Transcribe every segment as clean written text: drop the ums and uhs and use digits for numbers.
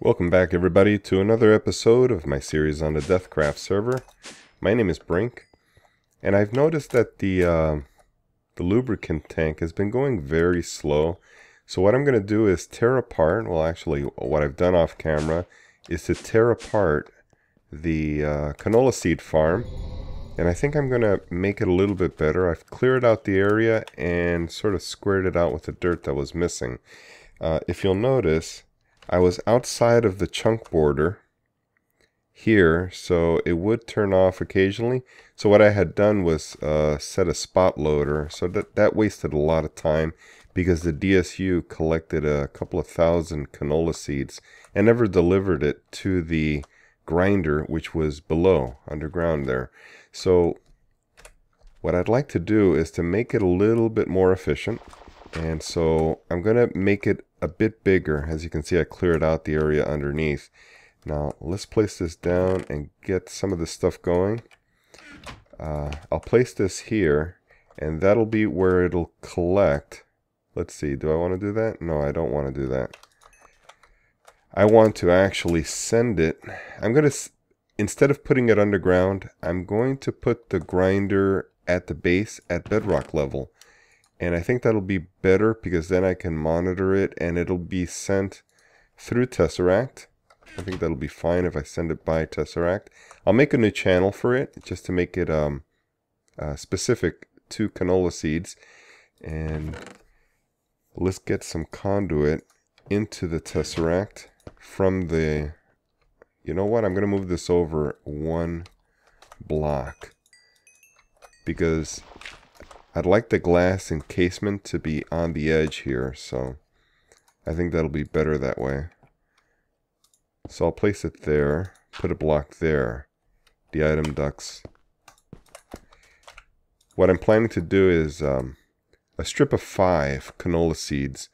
Welcome back everybody to another episode of my series on the DeathCraft server. My name is Brink, and I've noticed that the lubricant tank has been going very slow. So what I'm going to do is tear apart, well actually what I've done off camera is to tear apart the canola seed farm, and I think I'm going to make it a little bit better. I've cleared out the area and sort of squared it out with the dirt that was missing. If you'll notice, I was outside of the chunk border here, so it would turn off occasionally. So what I had done was set a spot loader, so that wasted a lot of time because the DSU collected a couple of thousand canola seeds and never delivered it to the grinder, which was below, underground there. So what I'd like to do is to make it a little bit more efficient. And so I'm going to make it a bit bigger. As you can see, I cleared out the area underneath. Now let's place this down and get some of this stuff going. I'll place this here, and that'll be where it'll collect. Let's see, do I want to do that? No, I don't want to do that. I want to actually send it. I'm going to, instead of putting it underground, I'm going to put the grinder at the base at bedrock level. And I think that'll be better because then I can monitor it and it'll be sent through Tesseract. I think that'll be fine if I send it by Tesseract. I'll make a new channel for it just to make it specific to canola seeds. And let's get some conduit into the Tesseract from the... You know what? I'm going to move this over one block because I'd like the glass encasement to be on the edge here, so I think that'll be better that way. So I'll place it there, put a block there, the item ducts. What I'm planning to do is a strip of 5 canola seeds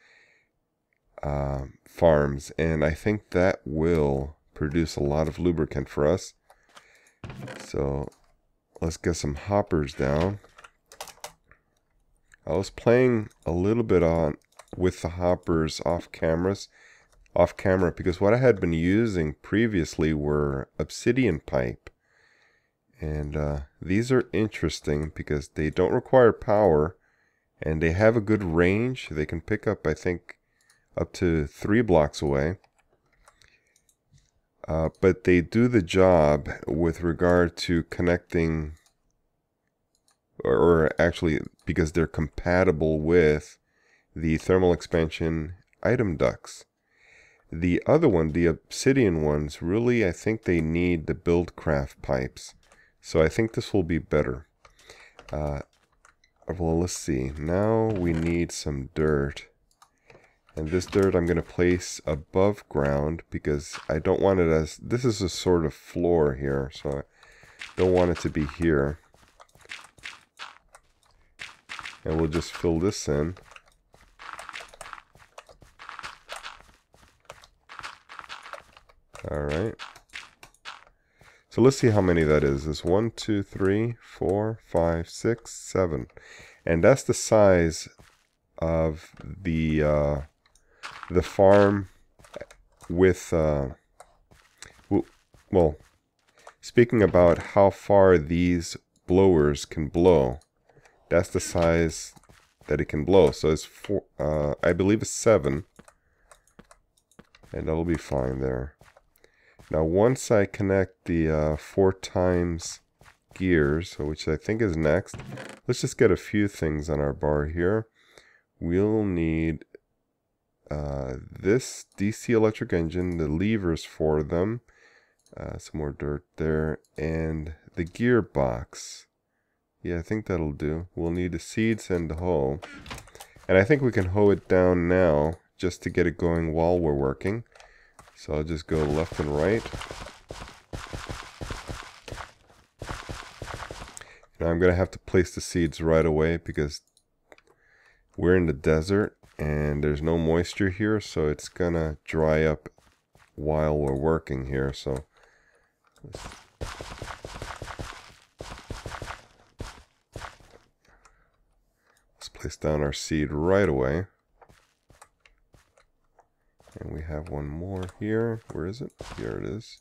farms, and I think that will produce a lot of lubricant for us. So let's get some hoppers down. I was playing a little bit with the hoppers off camera because what I had been using previously were obsidian pipe, and these are interesting because they don't require power and they have a good range. They can pick up, I think, up to 3 blocks away, but they do the job with regard to connecting, or actually because they're compatible with the thermal expansion item ducts. The other one, the obsidian ones, really I think they need the DeathCraft pipes. So I think this will be better. Well, let's see. Now we need some dirt. And this dirt I'm going to place above ground because I don't want it as... This is a sort of floor here, so I don't want it to be here. And we'll just fill this in. Alright. So let's see how many that is. There's 1, 2, 3, 4, 5, 6, 7. And that's the size of the farm with... well, speaking about how far these blowers can blow, that's the size that it can blow. So it's 4, I believe it's 7. And that'll be fine there. Now once I connect the 4 times gears, which I think is next, let's just get a few things on our bar here. We'll need this DC electric engine, the levers for them, some more dirt there, and the gearbox. Yeah, I think that'll do. We'll need the seeds and the hoe. And I think we can hoe it down now just to get it going while we're working. So I'll just go left and right. Now I'm going to have to place the seeds right away because we're in the desert and there's no moisture here, so it's going to dry up while we're working here. So let's place down our seed right away. And we have one more here. Where is it? Here it is.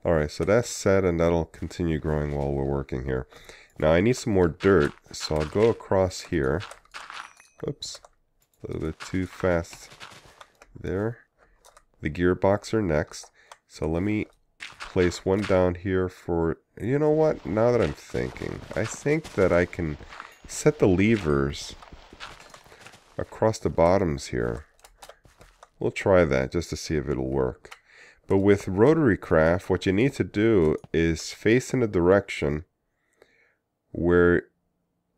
Alright, so that's set, and that'll continue growing while we're working here. Now I need some more dirt, so I'll go across here. Oops, a little bit too fast there. The gearbox are next, so let me place one down here for, you know what, now that I'm thinking, I think that I can set the levers across the bottoms here. We'll try that just to see if it'll work. But with rotary craft, what you need to do is face in the direction where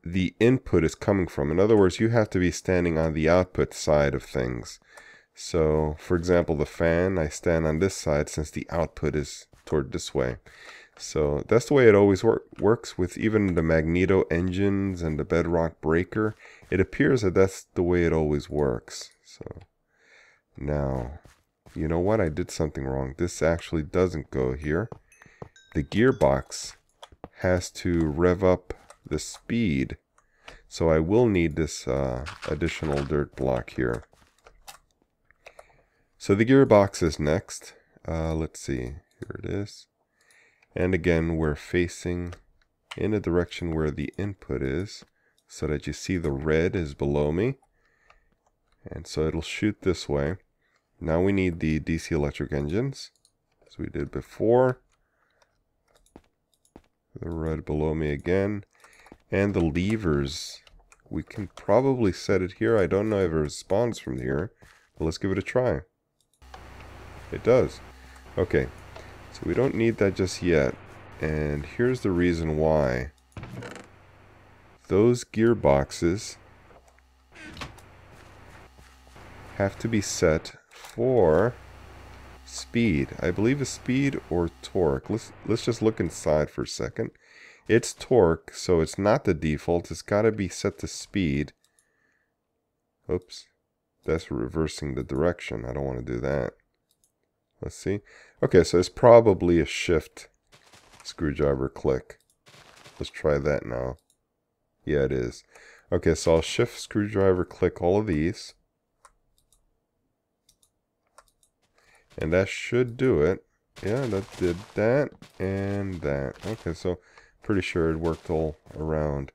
the input is coming from. In other words, you have to be standing on the output side of things. So, for example, the fan, I stand on this side since the output is toward this way. So that's the way it always works with even the magneto engines and the bedrock breaker. It appears that that's the way it always works. So now, you know what? I did something wrong. This actually doesn't go here. The gearbox has to rev up the speed. So I will need this additional dirt block here. So the gearbox is next. Let's see. Here it is. And again, we're facing in a direction where the input is, so that you see the red is below me. And so it'll shoot this way. Now we need the DC electric engines, as we did before. The red below me again. And the levers, we can probably set it here. I don't know if it responds from here, but let's give it a try. It does. Okay, so we don't need that just yet. And here's the reason why. Those gearboxes have to be set for speed. I believe it's speed or torque. Let's just look inside for a second. It's torque, so it's not the default. It's got to be set to speed. Oops. That's reversing the direction. I don't want to do that. Let's see. Okay, so it's probably a shift screwdriver click. Let's try that now. Yeah, it is. Okay, so I'll shift screwdriver click all of these. And that should do it. Yeah, that did that and that. Okay, so pretty sure it worked all around.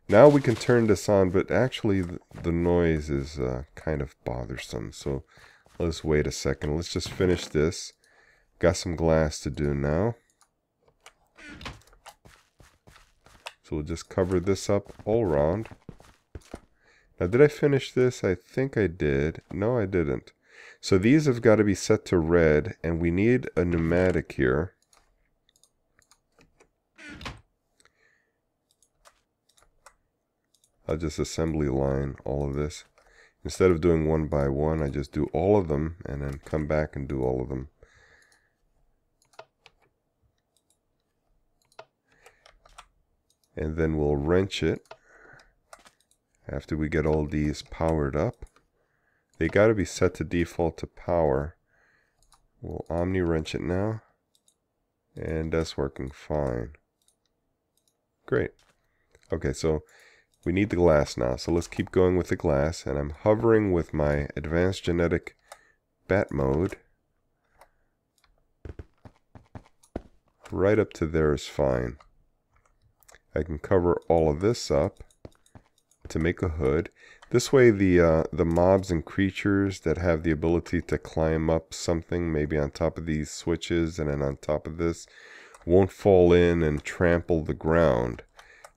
Now we can turn this on, but actually the noise is kind of bothersome. So let's wait a second. Let's just finish this. Got some glass to do now. So we'll just cover this up all around. Now, did I finish this? I think I did. No, I didn't. So these have got to be set to red, and we need a pneumatic here. I'll just assembly line all of this. Instead of doing one by one, I just do all of them and then come back and do all of them. And then we'll wrench it after we get all these powered up. They got to be set to default to power. We'll omni wrench it now. And that's working fine. Great. Okay, so we need the glass now, so let's keep going with the glass, and I'm hovering with my advanced genetic bat mode. Right up to there is fine. I can cover all of this up to make a hood. This way the mobs and creatures that have the ability to climb up something, maybe on top of these switches and then on top of this, won't fall in and trample the ground.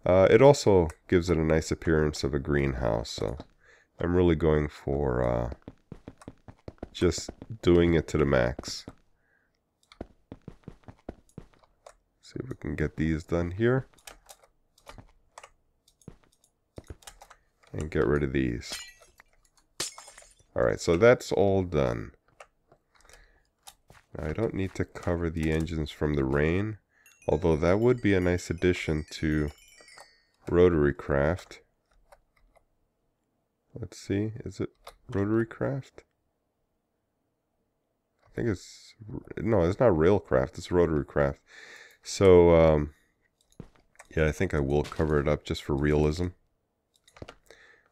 It also gives it a nice appearance of a greenhouse, so I'm really going for just doing it to the max. See if we can get these done here. And get rid of these. Alright, so that's all done. Now I don't need to cover the engines from the rain, although that would be a nice addition to rotary craft. Let's see, is it rotary craft? I think it's, no, it's not railcraft, it's rotary craft. So, yeah, I think I will cover it up just for realism.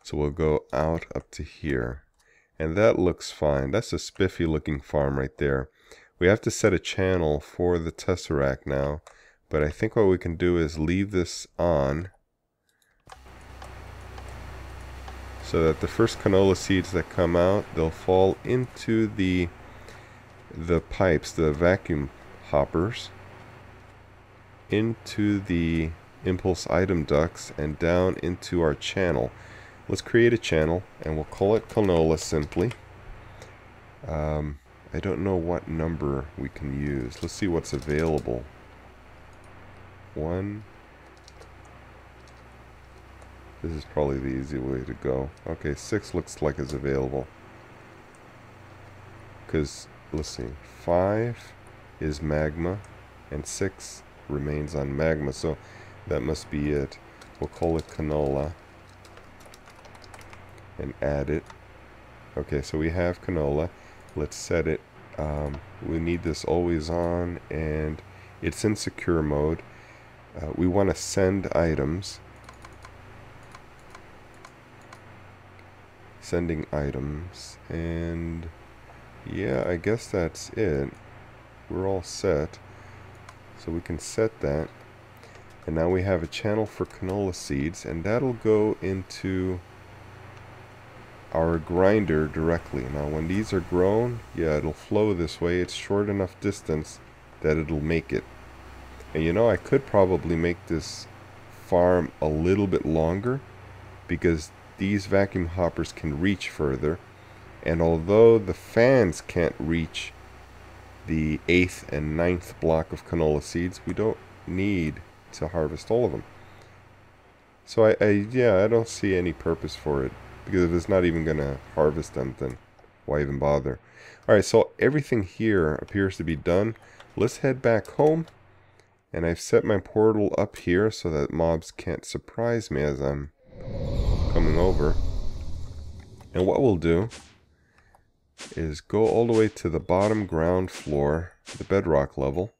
So we'll go out up to here. And that looks fine. That's a spiffy looking farm right there. We have to set a channel for the Tesseract now, but I think what we can do is leave this on so that the first canola seeds that come out, they'll fall into the pipes, the vacuum hoppers, into the impulse item ducts and down into our channel. Let's create a channel and we'll call it canola simply. I don't know what number we can use. Let's see what's available. 1. This is probably the easy way to go. Okay, 6 looks like it's available. Because, let's see, 5 is magma and 6 remains on magma. So that must be it. We'll call it canola and add it. Okay, so we have canola. Let's set it. We need this always on, and it's in secure mode. We want to send items. Sending items, and yeah, I guess that's it. We're all set. So we can set that. And now we have a channel for canola seeds, and that'll go into our grinder directly. Now when these are grown, yeah, it'll flow this way. It's short enough distance that it'll make it. And you know, I could probably make this farm a little bit longer because these vacuum hoppers can reach further, and although the fans can't reach the 8th and 9th block of canola seeds, we don't need to harvest all of them. So I don't see any purpose for it, because if it's not even gonna harvest them, then why even bother? Alright, so everything here appears to be done. Let's head back home, and I've set my portal up here so that mobs can't surprise me as I'm coming over. And what we'll do is go all the way to the bottom ground floor, the bedrock level.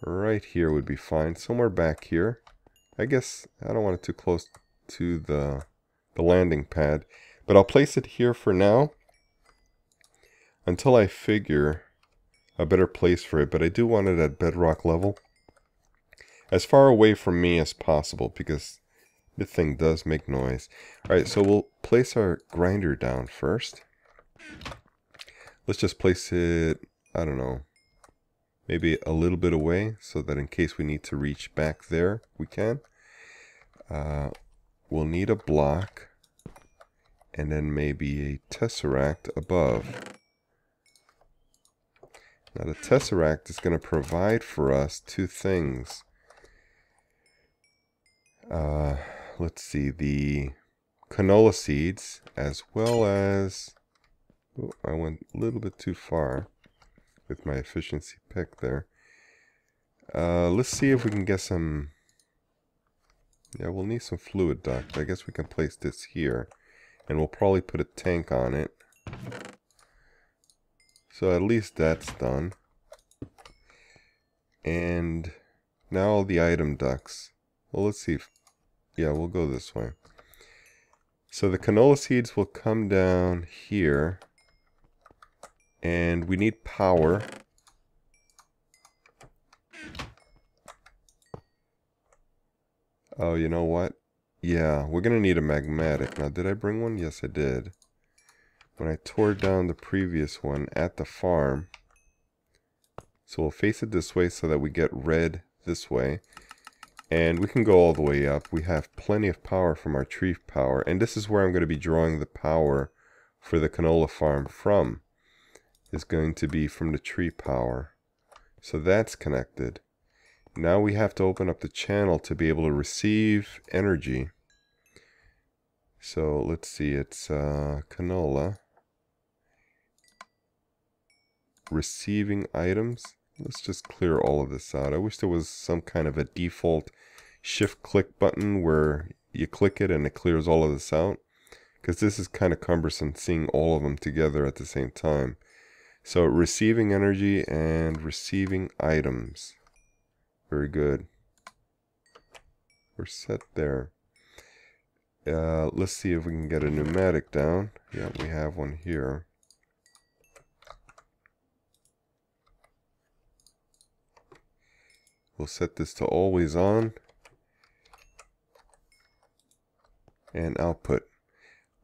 Right here would be fine. Somewhere back here. I guess I don't want it too close to the landing pad, but I'll place it here for now until I figure a better place for it. But I do want it at bedrock level, as far away from me as possible, because the thing does make noise. Alright, so we'll place our grinder down first. Let's just place it, I don't know, maybe a little bit away, so that in case we need to reach back there, we can. We'll need a block, and then maybe a Tesseract above. Now the Tesseract is going to provide for us two things. Let's see, the canola seeds, as well as... Oh, I went a little bit too far with my efficiency pick there. Let's see if we can get some... Yeah, we'll need some fluid duct. I guess we can place this here, and we'll probably put a tank on it. So at least that's done. And now all the item ducts. Well, let's see if... Yeah, we'll go this way. So the canola seeds will come down here. And we need power. Oh, you know what? Yeah, we're going to need a magmatic. Now, did I bring one? Yes, I did. When I tore down the previous one at the farm. So we'll face it this way so that we get red this way. And we can go all the way up. We have plenty of power from our tree power. And this is where I'm going to be drawing the power for the canola farm from. Is going to be from the tree power. So that's connected. Now we have to open up the channel to be able to receive energy. So let's see, it's canola. Receiving items. Let's just clear all of this out. I wish there was some kind of a default shift click button where you click it and it clears all of this out. Because this is kind of cumbersome seeing all of them together at the same time. So receiving energy and receiving items. Very good. We're set there. Let's see if we can get a pneumatic down. Yeah, we have one here. We'll set this to always on. And output.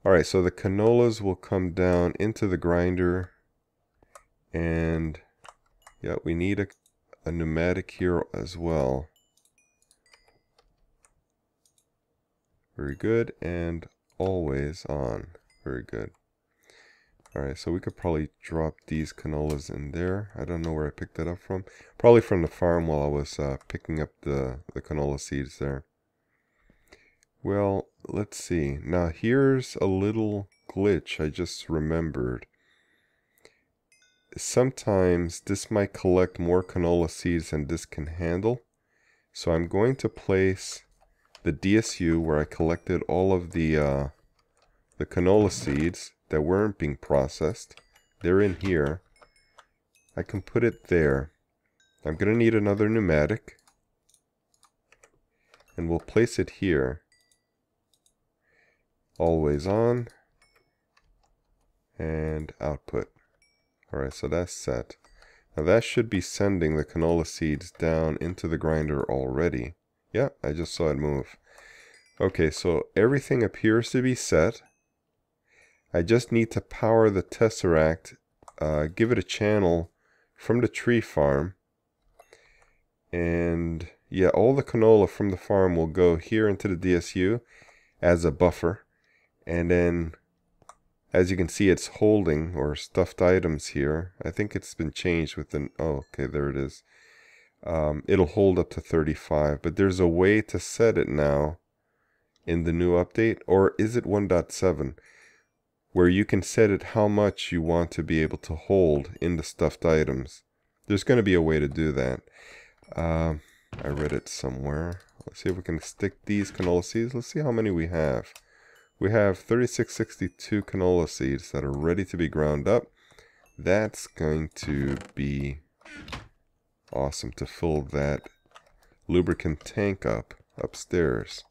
Alright, so the canolas will come down into the grinder. And yeah, we need a pneumatic here as well. Very good, and always on. Very good. Alright, so we could probably drop these canolas in there. I don't know where I picked that up from. Probably from the farm while I was picking up the canola seeds there. Well, let's see. Now here's a little glitch I just remembered. Sometimes this might collect more canola seeds than this can handle. So I'm going to place the DSU where I collected all of the canola seeds that weren't being processed. They're in here. I can put it there. I'm going to need another pneumatic. And we'll place it here. Always on. And output. Alright, so that's set. Now that should be sending the canola seeds down into the grinder already. Yeah, I just saw it move. Okay, so everything appears to be set. I just need to power the Tesseract, give it a channel from the tree farm. And yeah, all the canola from the farm will go here into the DSU as a buffer. And then, as you can see, it's holding or stuffed items here. I think it's been changed with an, oh, okay, there it is. It'll hold up to 35, but there's a way to set it now in the new update, or is it 1.7, where you can set it how much you want to be able to hold in the stuffed items. There's going to be a way to do that. I read it somewhere. Let's see if we can stick these canola seeds. Let's see how many we have. We have 3662 canola seeds that are ready to be ground up. That's going to be awesome to fill that lubricant tank up upstairs.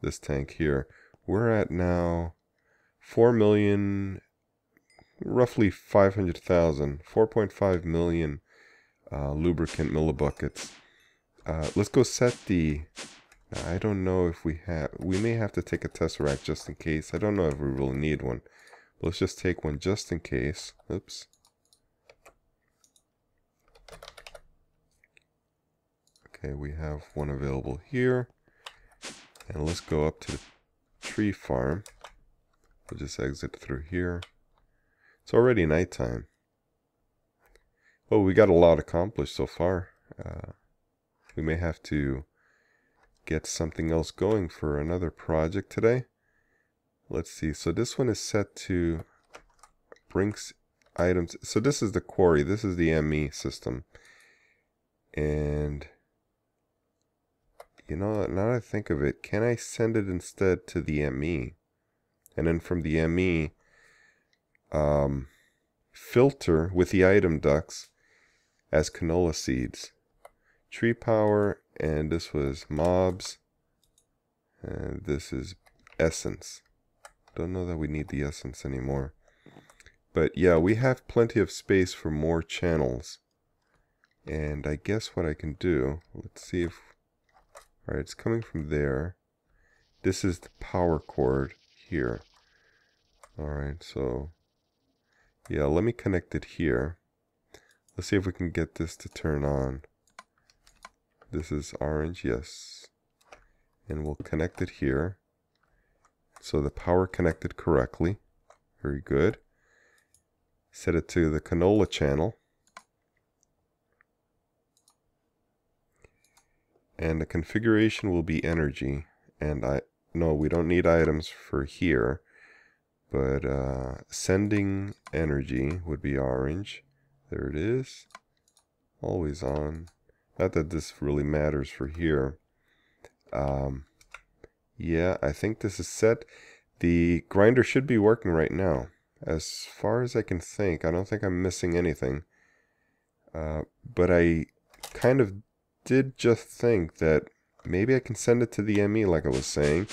This tank here. We're at now 4 million, roughly 500,000, 4.5 million lubricant millibuckets. Let's go set the... I don't know if we may have to take a Tesseract just in case. I don't know if we really need one. But let's just take one just in case. Oops. Okay, we have one available here. And let's go up to the tree farm. We'll just exit through here. It's already nighttime. Well, we got a lot accomplished so far. We may have to get something else going for another project today. Let's see. So this one is set to Brink's items. So this is the quarry. This is the ME system. And you know, now that I think of it, can I send it instead to the ME? And then from the ME, filter with the item ducts as canola seeds. Tree power, and this was mobs. And this is essence. Don't know that we need the essence anymore. But yeah, we have plenty of space for more channels. And I guess what I can do, let's see if... Alright, it's coming from there. This is the power cord here. Alright, so... yeah, let me connect it here. Let's see if we can get this to turn on. This is orange, yes. And we'll connect it here. So the power connected correctly. Very good. Set it to the canola channel. And the configuration will be energy. And no, we don't need items for here. But sending energy would be orange. There it is. Always on. Not that this really matters for here. Yeah, I think this is set. The grinder should be working right now. As far as I can think, I don't think I'm missing anything. But I kind of did just think that maybe I can send it to the ME like I was saying,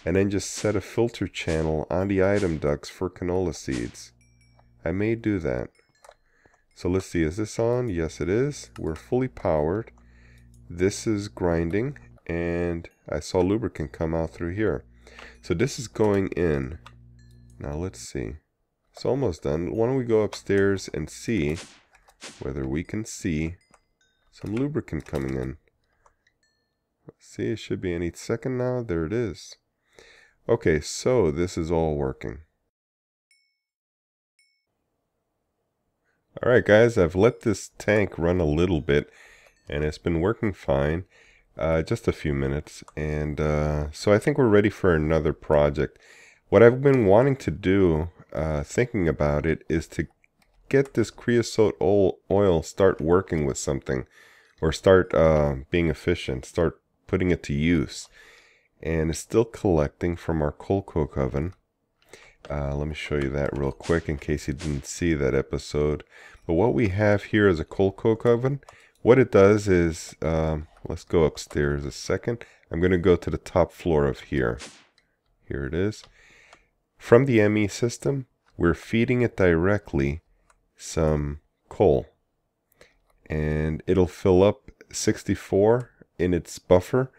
and then just set a filter channel on the item ducts for canola seeds. I may do that. So let's see, is this on? Yes it is. We're fully powered. This is grinding, and I saw lubricant come out through here. So this is going in. Now let's see. It's almost done. Why don't we go upstairs and see whether we can see some lubricant coming in. Let's see, it should be any second now. There it is. Okay, so this is all working. Alright guys, I've let this tank run a little bit and it's been working fine. Just a few minutes, and so I think we're ready for another project. What I've been wanting to do, thinking about it, is to get this creosote oil start working with something, or start being efficient, start putting it to use. And it's still collecting from our coal coke oven. Let me show you that real quick in case you didn't see that episode. But what we have here is a coal coke oven. What it does is, let's go upstairs a second. I'm going to go to the top floor of here. Here it is. From the ME system, we're feeding it directly some coal. And it'll fill up 64 in its buffer.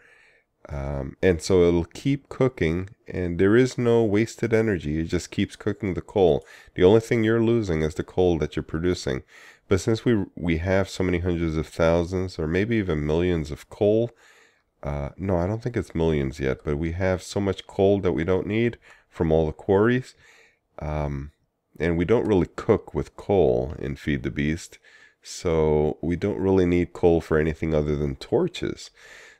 And so it'll keep cooking, and there is no wasted energy. It just keeps cooking the coal. The only thing you're losing is the coal that you're producing. But since we have so many hundreds of thousands, or maybe even millions of coal, no, I don't think it's millions yet, but we have so much coal that we don't need from all the quarries. And we don't really cook with coal in Feed the Beast, so we don't really need coal for anything other than torches.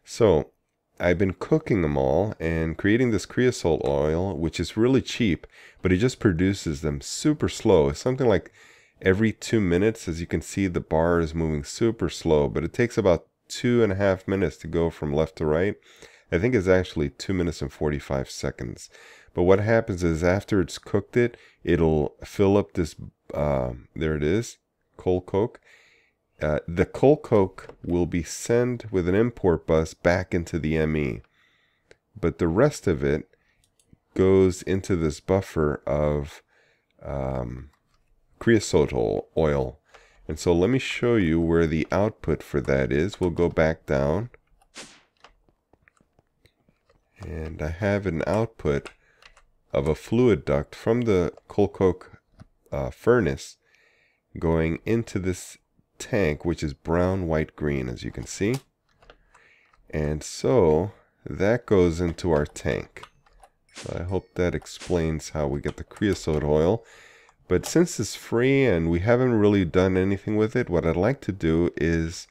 So I've been cooking them all and creating this creosote oil, which is really cheap, but it just produces them super slow. It's something like every 2 minutes. As you can see, the bar is moving super slow, but it takes about 2.5 minutes to go from left to right. I think it's actually 2 minutes and 45 seconds. But what happens is after it's cooked it'll fill up this, there it is, coal coke. The coal coke will be sent with an import bus back into the ME. But the rest of it goes into this buffer of creosote oil. And so let me show you where the output for that is. We'll go back down. And I have an output of a fluid duct from the coal coke furnace going into this tank, which is brown, white, green, as you can see. And so that goes into our tank. So I hope that explains how we get the creosote oil. But since it's free and we haven't really done anything with it, what I'd like to do is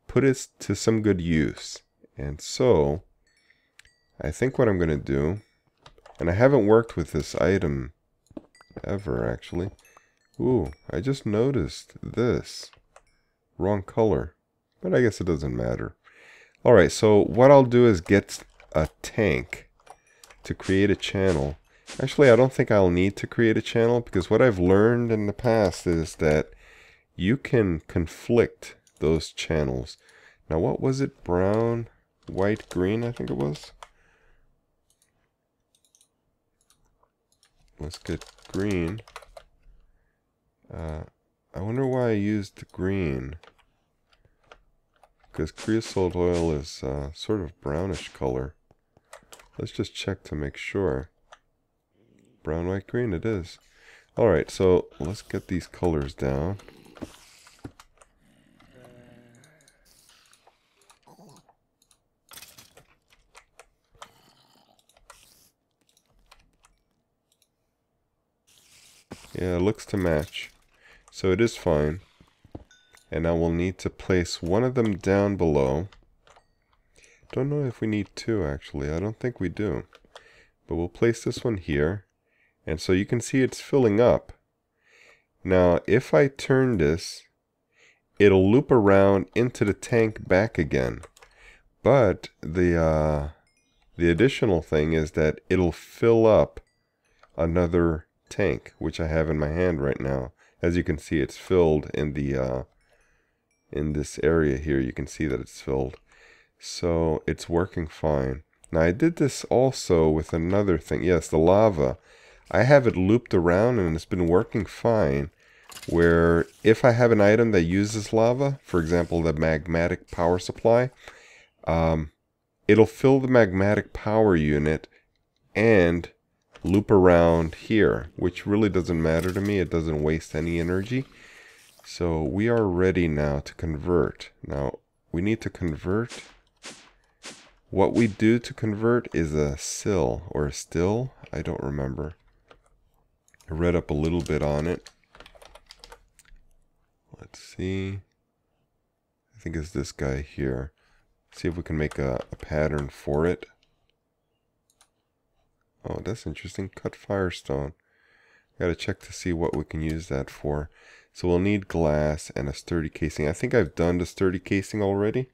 put it to some good use. And so I think what I'm going to do, and I haven't worked with this item ever actually. Ooh, I just noticed this. Wrong color. But I guess it doesn't matter. Alright, so what I'll do is get a tank to create a channel. Actually, I don't think I'll need to create a channel, because what I've learned in the past is that you can conflict those channels. Now, what was it? Brown, white, green, I think it was. Let's get green. I wonder why I used green. Because creosote oil is sort of brownish color. Let's just check to make sure. Brown, white, green, it is. Alright, so let's get these colors down. Yeah, it looks to match. So it is fine. And now we'll need to place one of them down below. Don't know if we need two actually. I don't think we do. But we'll place this one here. And so you can see it's filling up. Now if I turn this, it'll loop around into the tank back again. But the additional thing is that it'll fill up another tank, which I have in my hand right now. As you can see, it's filled in the in this area here. You can see that it's filled. So it's working fine. Now I did this also with another thing. Yes, the lava. I have it looped around and it's been working fine. Where if I have an item that uses lava, for example the magmatic power supply, it'll fill the magmatic power unit and loop around here, which really doesn't matter to me. It doesn't waste any energy. So we are ready now to convert. Now we need to convert. What we do to convert is a sill or a still. I don't remember. I read up a little bit on it. Let's see. I think it's this guy here. See if we can make a pattern for it. Oh, that's interesting. Cut firestone. Gotta check to see what we can use that for. So we'll need glass and a sturdy casing. I think I've done the sturdy casing already.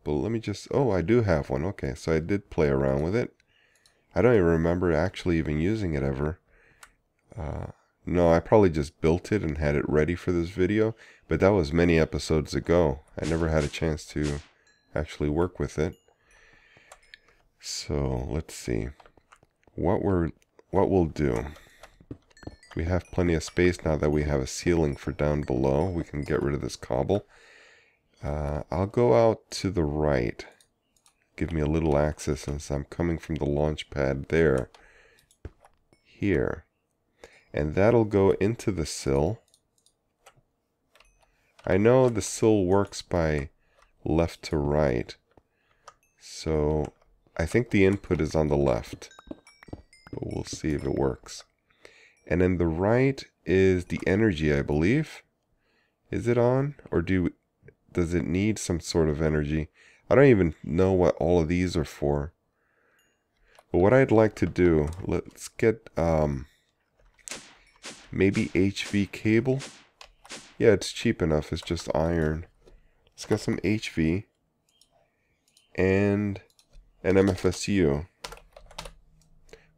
But let me just... Oh, I do have one. Okay, so I did play around with it. I don't even remember actually even using it ever. No, I probably just built it and had it ready for this video. But that was many episodes ago. I never had a chance to actually work with it. So, let's see. What we'll do. We have plenty of space now that we have a ceiling for down below. We can get rid of this cobble. I'll go out to the right. Give me a little access since I'm coming from the launch pad there. Here. And that'll go into the sill. I know the sill works by left to right. So I think the input is on the left. But we'll see if it works. And then the right is the energy, I believe. Is it on? Or does it need some sort of energy? I don't even know what all of these are for. But what I'd like to do, let's get maybe HV cable. Yeah, it's cheap enough. It's just iron. Let's get some HV and an MFSU.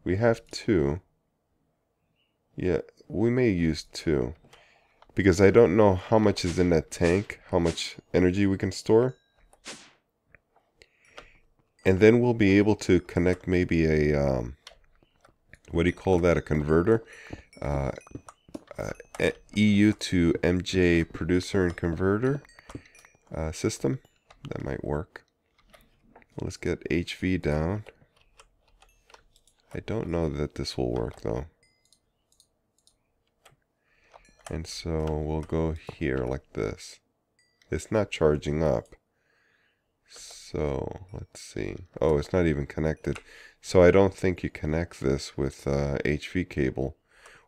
We have 2. Yeah, we may use 2. Because I don't know how much is in that tank, how much energy we can store. And then we'll be able to connect maybe a, what do you call that, a converter? EU to MJ producer and converter system. That might work. Let's get HV down. I don't know that this will work though. And so we'll go here like this. It's not charging up. So let's see. Oh, it's not even connected. So I don't think you connect this with HV cable.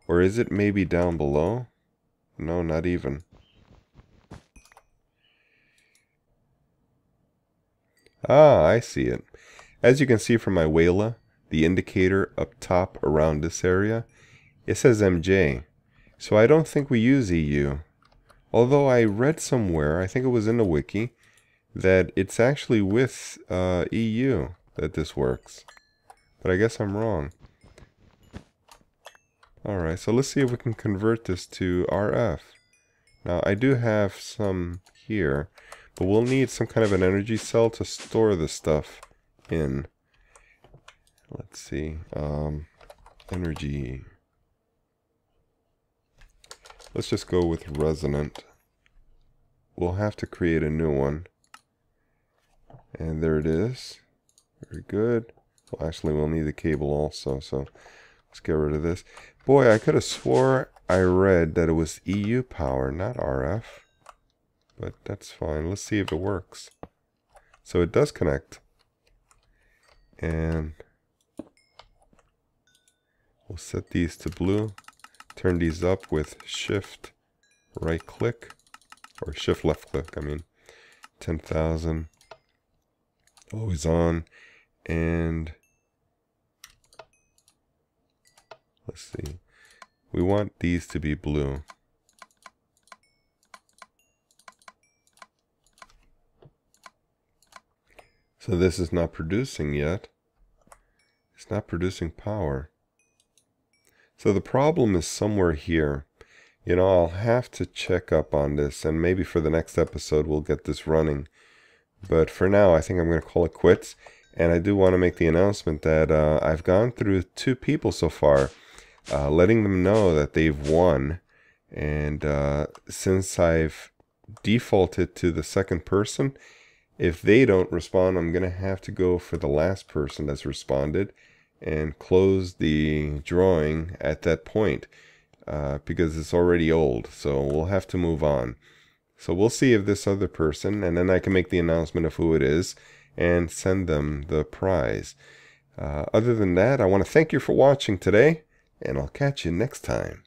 Or is it maybe down below? No, not even. Ah, I see it. As you can see from my Wayla, the indicator up top around this area, it says MJ. So I don't think we use EU. Although I read somewhere, I think it was in the wiki, that it's actually with EU that this works. But I guess I'm wrong. Alright, so let's see if we can convert this to RF. Now I do have some here, but we'll need some kind of an energy cell to store the stuff in. Let's see, energy. Let's just go with resonant. We'll have to create a new one. And there it is. Very good. Well, actually we'll need the cable also, so let's get rid of this. Boy, I could have swore I read that it was EU power, not RF. But that's fine. Let's see if it works. So it does connect. And we'll set these to blue. Turn these up with shift right click. Or shift left click, I mean. 10,000. Always on. And let's see. We want these to be blue. So this is not producing yet. It's not producing power. So the problem is somewhere here. You know, I'll have to check up on this, and maybe for the next episode we'll get this running. But for now, I think I'm going to call it quits. And I do want to make the announcement that I've gone through 2 people so far, letting them know that they've won. And since I've defaulted to the second person, if they don't respond, I'm going to have to go for the last person that's responded and close the drawing at that point because it's already old. So we'll have to move on. So we'll see if this other person, and then I can make the announcement of who it is and send them the prize. Other than that, I want to thank you for watching today, and I'll catch you next time.